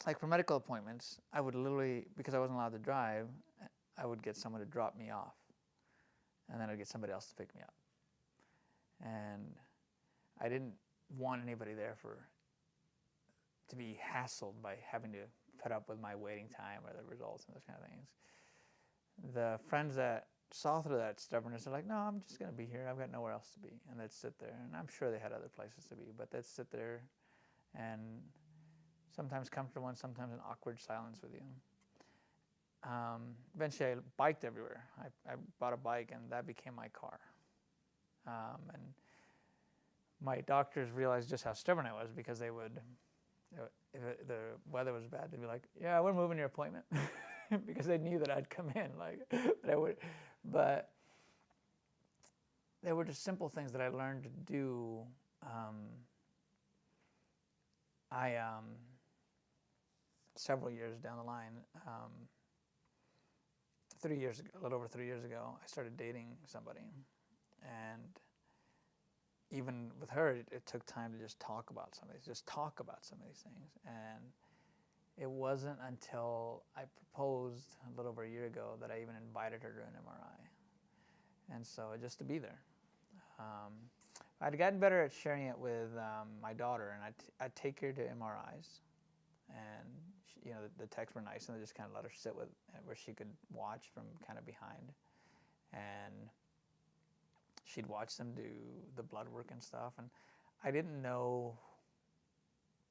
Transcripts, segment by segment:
like for medical appointments, I would literally, because I wasn't allowed to drive, I would get someone to drop me off, and then I'd get somebody else to pick me up. And I didn't want anybody there to be hassled by having to put up with my waiting time or the results and those kind of things. The friends that saw through that stubbornness are like, no, I'm just going to be here. I've got nowhere else to be. And they'd sit there. And I'm sure they had other places to be, but they'd sit there and sometimes comfortable and sometimes in awkward silence with you. Eventually, I biked everywhere. I bought a bike, and that became my car. And my doctors realized just how stubborn I was, because they would, if the weather was bad, they'd be like, yeah, we're moving your appointment. Because they knew that I'd come in, like, that I would. But there were just simple things that I learned to do. Several years down the line, 3 years ago, a little over 3 years ago, I started dating somebody. And even with her, it took time to just talk about some of these things. And it wasn't until I proposed a little over a year ago that I even invited her to an MRI. And so just to be there. I'd gotten better at sharing it with my daughter, and I'd take her to MRIs. And she, the techs were nice, and they just kind of let her sit with where she could watch from kind of behind. And she'd watch them do the blood work and stuff. And I didn't know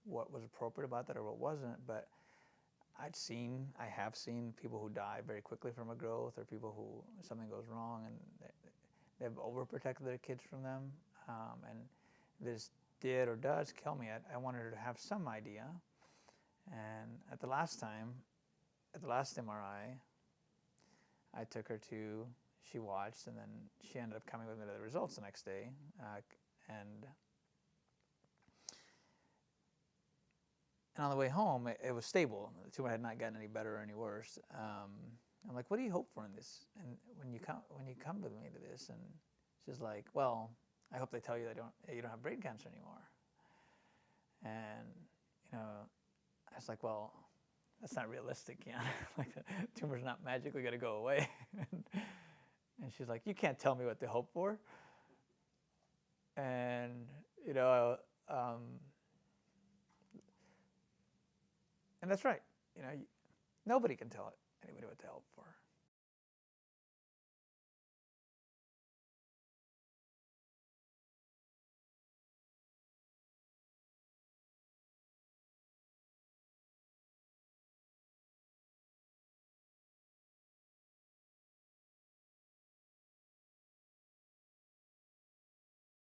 what was appropriate about that or what wasn't, but I have seen people who die very quickly from a growth, or people who something goes wrong and they've overprotected their kids from them. And this did or does kill me. I wanted her to have some idea. And at the last MRI, I took her to, she watched, and then she ended up coming with me to the results the next day. And on the way home, it was stable. The tumor had not gotten any better or any worse. I'm like, what do you hope for in this? And when you come with me to this, and she's like, well, I hope they tell you that you don't have brain cancer anymore. And I was like, well, that's not realistic, like the tumor's not magically going to go away. And she's like, you can't tell me what to hope for. And and that's right. Nobody can tell anybody what to hope for.